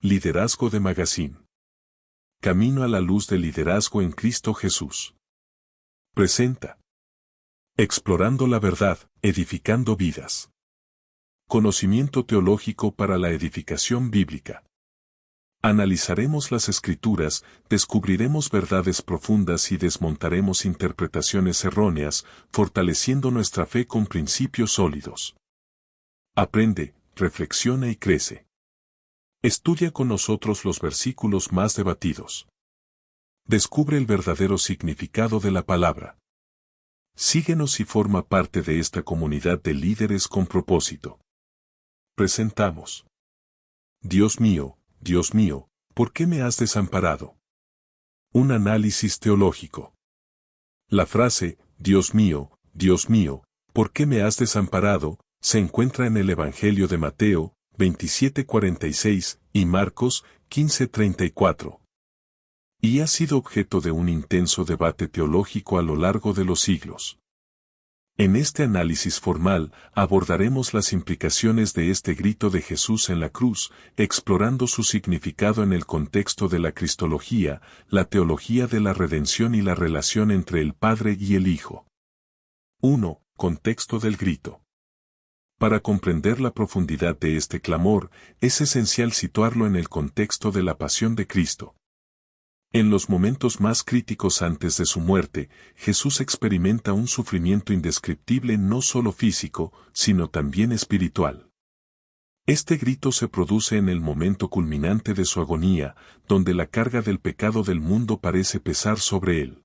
Liderazgo de Magazine. Camino a la luz del liderazgo en Cristo Jesús. Presenta. Explorando la verdad, edificando vidas. Conocimiento teológico para la edificación bíblica. Analizaremos las Escrituras, descubriremos verdades profundas y desmontaremos interpretaciones erróneas, fortaleciendo nuestra fe con principios sólidos. Aprende, reflexiona y crece. Estudia con nosotros los versículos más debatidos. Descubre el verdadero significado de la palabra. Síguenos y forma parte de esta comunidad de líderes con propósito. Presentamos. Dios mío, ¿por qué me has desamparado? Un análisis teológico. La frase, Dios mío, ¿por qué me has desamparado?, se encuentra en el Evangelio de Mateo, 27:46, y Marcos, 15:34. Y ha sido objeto de un intenso debate teológico a lo largo de los siglos. En este análisis formal, abordaremos las implicaciones de este grito de Jesús en la cruz, explorando su significado en el contexto de la cristología, la teología de la redención y la relación entre el Padre y el Hijo. 1. Contexto del grito. Para comprender la profundidad de este clamor, es esencial situarlo en el contexto de la pasión de Cristo. En los momentos más críticos antes de su muerte, Jesús experimenta un sufrimiento indescriptible no solo físico, sino también espiritual. Este grito se produce en el momento culminante de su agonía, donde la carga del pecado del mundo parece pesar sobre él.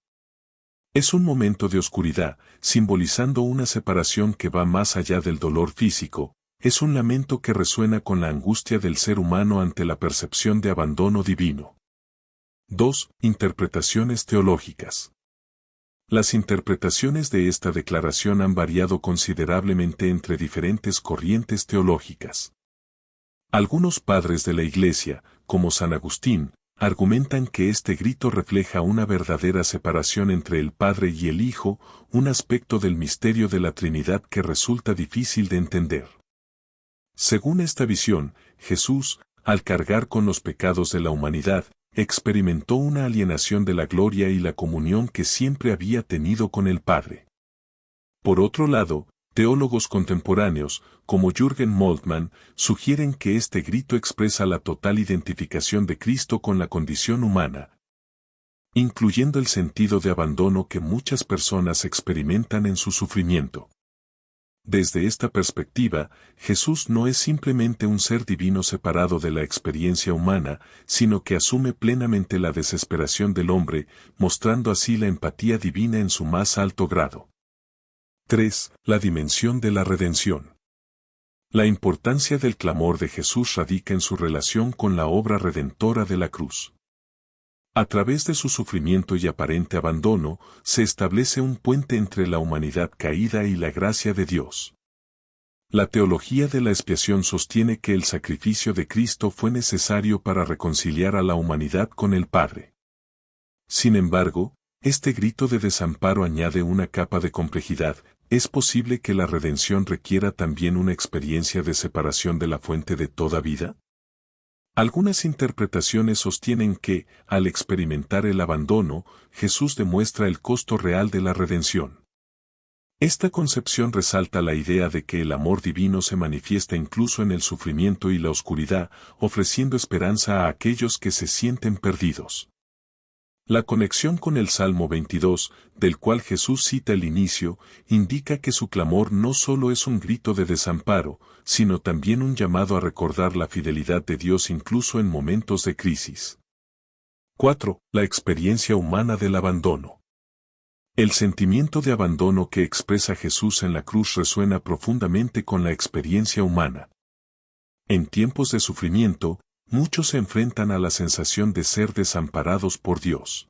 Es un momento de oscuridad, simbolizando una separación que va más allá del dolor físico, es un lamento que resuena con la angustia del ser humano ante la percepción de abandono divino. 2. Interpretaciones teológicas. Las interpretaciones de esta declaración han variado considerablemente entre diferentes corrientes teológicas. Algunos padres de la Iglesia, como San Agustín, argumentan que este grito refleja una verdadera separación entre el Padre y el Hijo, un aspecto del misterio de la Trinidad que resulta difícil de entender. Según esta visión, Jesús, al cargar con los pecados de la humanidad, experimentó una alienación de la gloria y la comunión que siempre había tenido con el Padre. Por otro lado, teólogos contemporáneos, como Jürgen Moltmann, sugieren que este grito expresa la total identificación de Cristo con la condición humana, incluyendo el sentido de abandono que muchas personas experimentan en su sufrimiento. Desde esta perspectiva, Jesús no es simplemente un ser divino separado de la experiencia humana, sino que asume plenamente la desesperación del hombre, mostrando así la empatía divina en su más alto grado. 3. La dimensión de la redención. La importancia del clamor de Jesús radica en su relación con la obra redentora de la cruz. A través de su sufrimiento y aparente abandono, se establece un puente entre la humanidad caída y la gracia de Dios. La teología de la expiación sostiene que el sacrificio de Cristo fue necesario para reconciliar a la humanidad con el Padre. Sin embargo, este grito de desamparo añade una capa de complejidad. ¿Es posible que la redención requiera también una experiencia de separación de la fuente de toda vida? Algunas interpretaciones sostienen que, al experimentar el abandono, Jesús demuestra el costo real de la redención. Esta concepción resalta la idea de que el amor divino se manifiesta incluso en el sufrimiento y la oscuridad, ofreciendo esperanza a aquellos que se sienten perdidos. La conexión con el Salmo 22, del cual Jesús cita el inicio, indica que su clamor no solo es un grito de desamparo, sino también un llamado a recordar la fidelidad de Dios incluso en momentos de crisis. 4. La experiencia humana del abandono. El sentimiento de abandono que expresa Jesús en la cruz resuena profundamente con la experiencia humana. En tiempos de sufrimiento, muchos se enfrentan a la sensación de ser desamparados por Dios.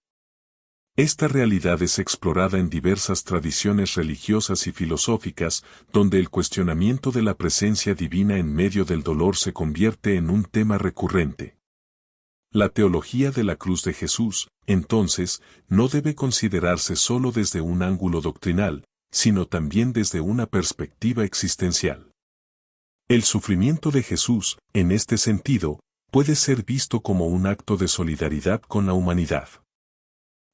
Esta realidad es explorada en diversas tradiciones religiosas y filosóficas, donde el cuestionamiento de la presencia divina en medio del dolor se convierte en un tema recurrente. La teología de la cruz de Jesús, entonces, no debe considerarse solo desde un ángulo doctrinal, sino también desde una perspectiva existencial. El sufrimiento de Jesús, en este sentido, puede ser visto como un acto de solidaridad con la humanidad.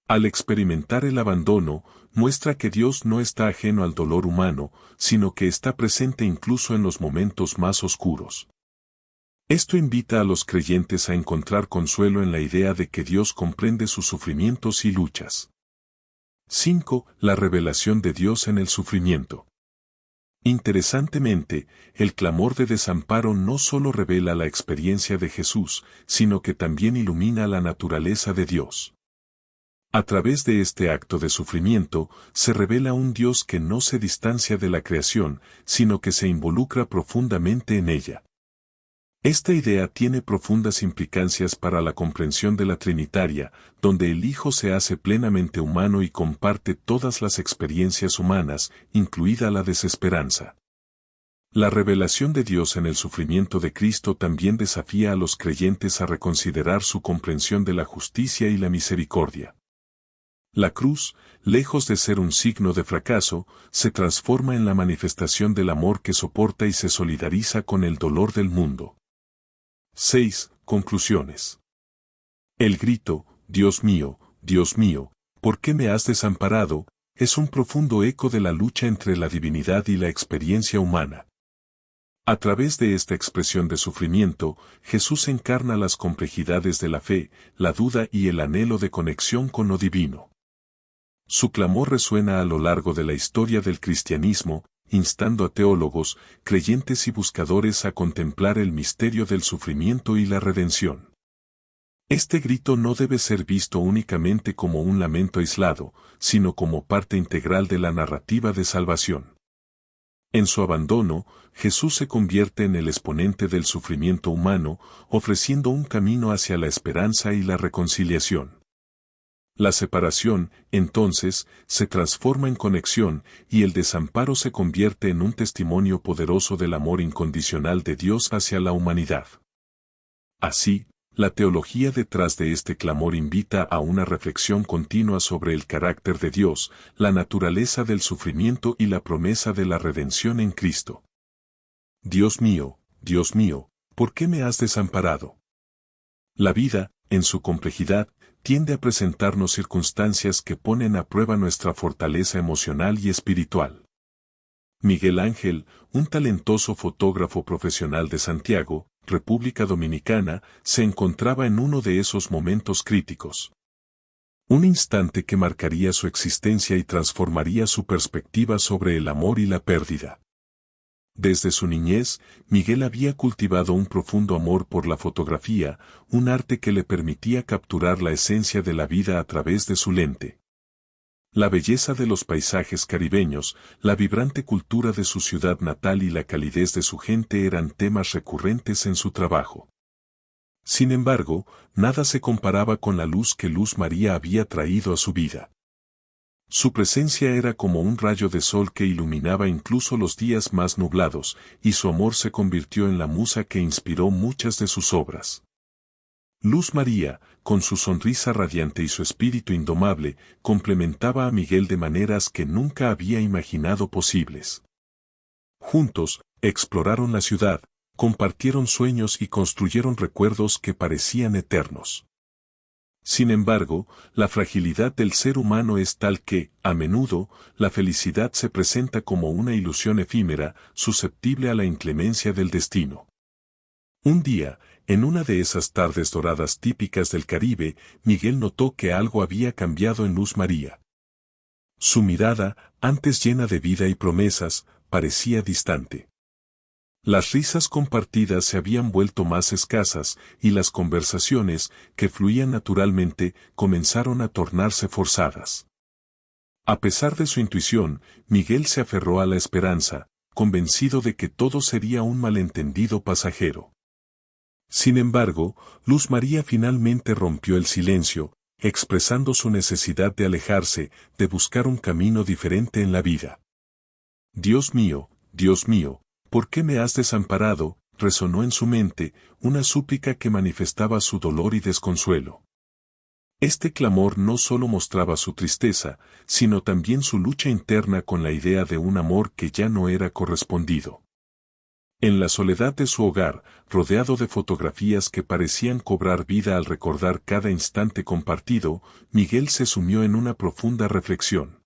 Al experimentar el abandono, muestra que Dios no está ajeno al dolor humano, sino que está presente incluso en los momentos más oscuros. Esto invita a los creyentes a encontrar consuelo en la idea de que Dios comprende sus sufrimientos y luchas. 5. La revelación de Dios en el sufrimiento. Interesantemente, el clamor de desamparo no solo revela la experiencia de Jesús, sino que también ilumina la naturaleza de Dios. A través de este acto de sufrimiento, se revela un Dios que no se distancia de la creación, sino que se involucra profundamente en ella. Esta idea tiene profundas implicancias para la comprensión de la Trinitaria, donde el Hijo se hace plenamente humano y comparte todas las experiencias humanas, incluida la desesperanza. La revelación de Dios en el sufrimiento de Cristo también desafía a los creyentes a reconsiderar su comprensión de la justicia y la misericordia. La cruz, lejos de ser un signo de fracaso, se transforma en la manifestación del amor que soporta y se solidariza con el dolor del mundo. 6. Conclusiones. El grito, Dios mío, ¿por qué me has desamparado?, es un profundo eco de la lucha entre la divinidad y la experiencia humana. A través de esta expresión de sufrimiento, Jesús encarna las complejidades de la fe, la duda y el anhelo de conexión con lo divino. Su clamor resuena a lo largo de la historia del cristianismo, instando a teólogos, creyentes y buscadores a contemplar el misterio del sufrimiento y la redención. Este grito no debe ser visto únicamente como un lamento aislado, sino como parte integral de la narrativa de salvación. En su abandono, Jesús se convierte en el exponente del sufrimiento humano, ofreciendo un camino hacia la esperanza y la reconciliación. La separación, entonces, se transforma en conexión, y el desamparo se convierte en un testimonio poderoso del amor incondicional de Dios hacia la humanidad. Así, la teología detrás de este clamor invita a una reflexión continua sobre el carácter de Dios, la naturaleza del sufrimiento y la promesa de la redención en Cristo. Dios mío, ¿por qué me has desamparado? La vida, en su complejidad, tiende a presentarnos circunstancias que ponen a prueba nuestra fortaleza emocional y espiritual. Miguel Ángel, un talentoso fotógrafo profesional de Santiago, República Dominicana, se encontraba en uno de esos momentos críticos. Un instante que marcaría su existencia y transformaría su perspectiva sobre el amor y la pérdida. Desde su niñez, Miguel había cultivado un profundo amor por la fotografía, un arte que le permitía capturar la esencia de la vida a través de su lente. La belleza de los paisajes caribeños, la vibrante cultura de su ciudad natal y la calidez de su gente eran temas recurrentes en su trabajo. Sin embargo, nada se comparaba con la luz que Luz María había traído a su vida. Su presencia era como un rayo de sol que iluminaba incluso los días más nublados, y su amor se convirtió en la musa que inspiró muchas de sus obras. Luz María, con su sonrisa radiante y su espíritu indomable, complementaba a Miguel de maneras que nunca había imaginado posibles. Juntos, exploraron la ciudad, compartieron sueños y construyeron recuerdos que parecían eternos. Sin embargo, la fragilidad del ser humano es tal que, a menudo, la felicidad se presenta como una ilusión efímera, susceptible a la inclemencia del destino. Un día, en una de esas tardes doradas típicas del Caribe, Miguel notó que algo había cambiado en Luz María. Su mirada, antes llena de vida y promesas, parecía distante. Las risas compartidas se habían vuelto más escasas, y las conversaciones, que fluían naturalmente, comenzaron a tornarse forzadas. A pesar de su intuición, Miguel se aferró a la esperanza, convencido de que todo sería un malentendido pasajero. Sin embargo, Luz María finalmente rompió el silencio, expresando su necesidad de alejarse, de buscar un camino diferente en la vida. Dios mío, ¿por qué me has desamparado?, resonó en su mente, una súplica que manifestaba su dolor y desconsuelo. Este clamor no solo mostraba su tristeza, sino también su lucha interna con la idea de un amor que ya no era correspondido. En la soledad de su hogar, rodeado de fotografías que parecían cobrar vida al recordar cada instante compartido, Miguel se sumió en una profunda reflexión.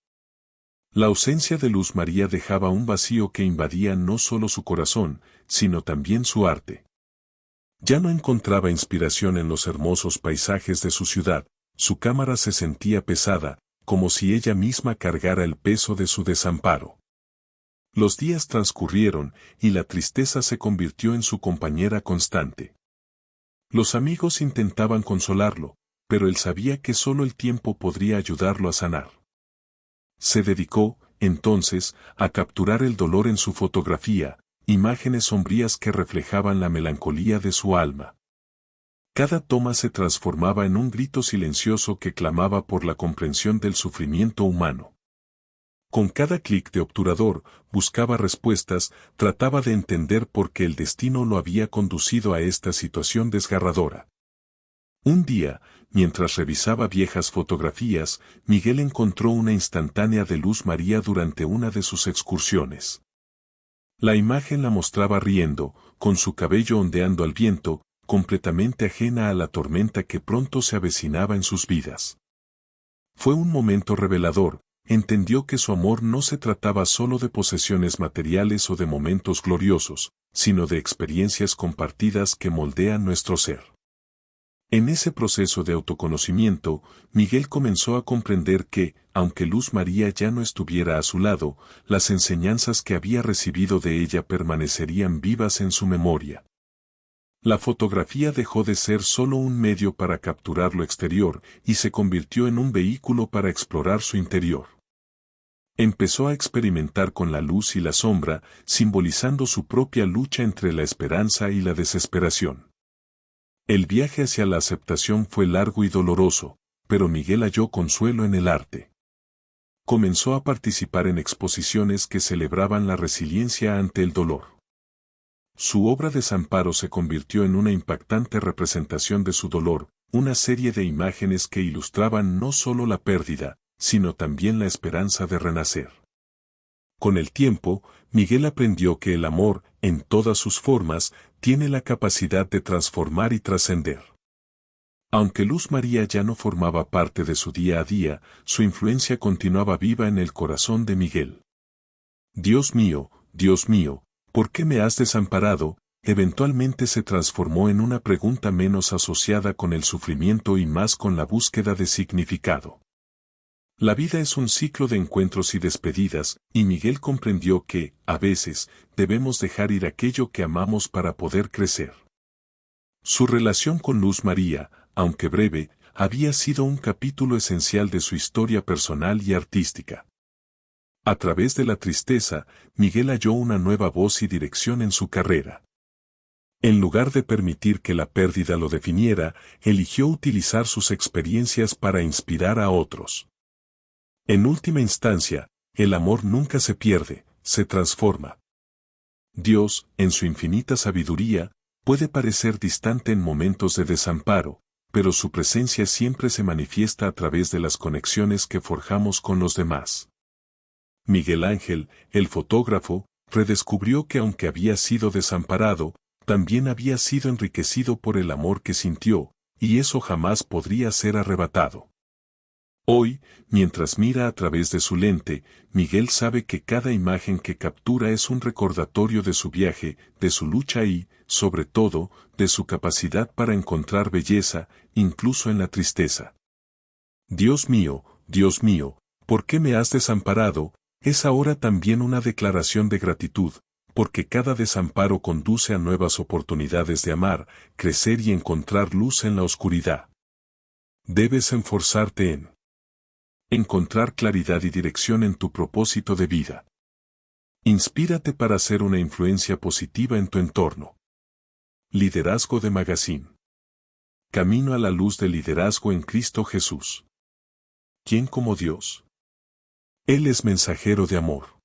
La ausencia de Luz María dejaba un vacío que invadía no solo su corazón, sino también su arte. Ya no encontraba inspiración en los hermosos paisajes de su ciudad, su cámara se sentía pesada, como si ella misma cargara el peso de su desamparo. Los días transcurrieron y la tristeza se convirtió en su compañera constante. Los amigos intentaban consolarlo, pero él sabía que solo el tiempo podría ayudarlo a sanar. Se dedicó, entonces, a capturar el dolor en su fotografía, imágenes sombrías que reflejaban la melancolía de su alma. Cada toma se transformaba en un grito silencioso que clamaba por la comprensión del sufrimiento humano. Con cada clic de obturador, buscaba respuestas, trataba de entender por qué el destino lo había conducido a esta situación desgarradora. Un día, mientras revisaba viejas fotografías, Miguel encontró una instantánea de Luz María durante una de sus excursiones. La imagen la mostraba riendo, con su cabello ondeando al viento, completamente ajena a la tormenta que pronto se avecinaba en sus vidas. Fue un momento revelador. Entendió que su amor no se trataba solo de posesiones materiales o de momentos gloriosos, sino de experiencias compartidas que moldean nuestro ser. En ese proceso de autoconocimiento, Miguel comenzó a comprender que, aunque Luz María ya no estuviera a su lado, las enseñanzas que había recibido de ella permanecerían vivas en su memoria. La fotografía dejó de ser solo un medio para capturar lo exterior y se convirtió en un vehículo para explorar su interior. Empezó a experimentar con la luz y la sombra, simbolizando su propia lucha entre la esperanza y la desesperación. El viaje hacia la aceptación fue largo y doloroso, pero Miguel halló consuelo en el arte. Comenzó a participar en exposiciones que celebraban la resiliencia ante el dolor. Su obra Desamparo se convirtió en una impactante representación de su dolor, una serie de imágenes que ilustraban no solo la pérdida, sino también la esperanza de renacer. Con el tiempo, Miguel aprendió que el amor, en todas sus formas, tiene la capacidad de transformar y trascender. Aunque Luz María ya no formaba parte de su día a día, su influencia continuaba viva en el corazón de Miguel. Dios mío, ¿por qué me has desamparado? Eventualmente se transformó en una pregunta menos asociada con el sufrimiento y más con la búsqueda de significado. La vida es un ciclo de encuentros y despedidas, y Miguel comprendió que, a veces, debemos dejar ir aquello que amamos para poder crecer. Su relación con Luz María, aunque breve, había sido un capítulo esencial de su historia personal y artística. A través de la tristeza, Miguel halló una nueva voz y dirección en su carrera. En lugar de permitir que la pérdida lo definiera, eligió utilizar sus experiencias para inspirar a otros. En última instancia, el amor nunca se pierde, se transforma. Dios, en su infinita sabiduría, puede parecer distante en momentos de desamparo, pero su presencia siempre se manifiesta a través de las conexiones que forjamos con los demás. Miguel Ángel, el fotógrafo, redescubrió que aunque había sido desamparado, también había sido enriquecido por el amor que sintió, y eso jamás podría ser arrebatado. Hoy, mientras mira a través de su lente, Miguel sabe que cada imagen que captura es un recordatorio de su viaje, de su lucha y, sobre todo, de su capacidad para encontrar belleza, incluso en la tristeza. Dios mío, ¿por qué me has desamparado? Es ahora también una declaración de gratitud, porque cada desamparo conduce a nuevas oportunidades de amar, crecer y encontrar luz en la oscuridad. Debes esforzarte en encontrar claridad y dirección en tu propósito de vida. Inspírate para ser una influencia positiva en tu entorno. Liderazgo de Magazine. Camino a la luz del liderazgo en Cristo Jesús. ¿Quién como Dios? Él es mensajero de amor.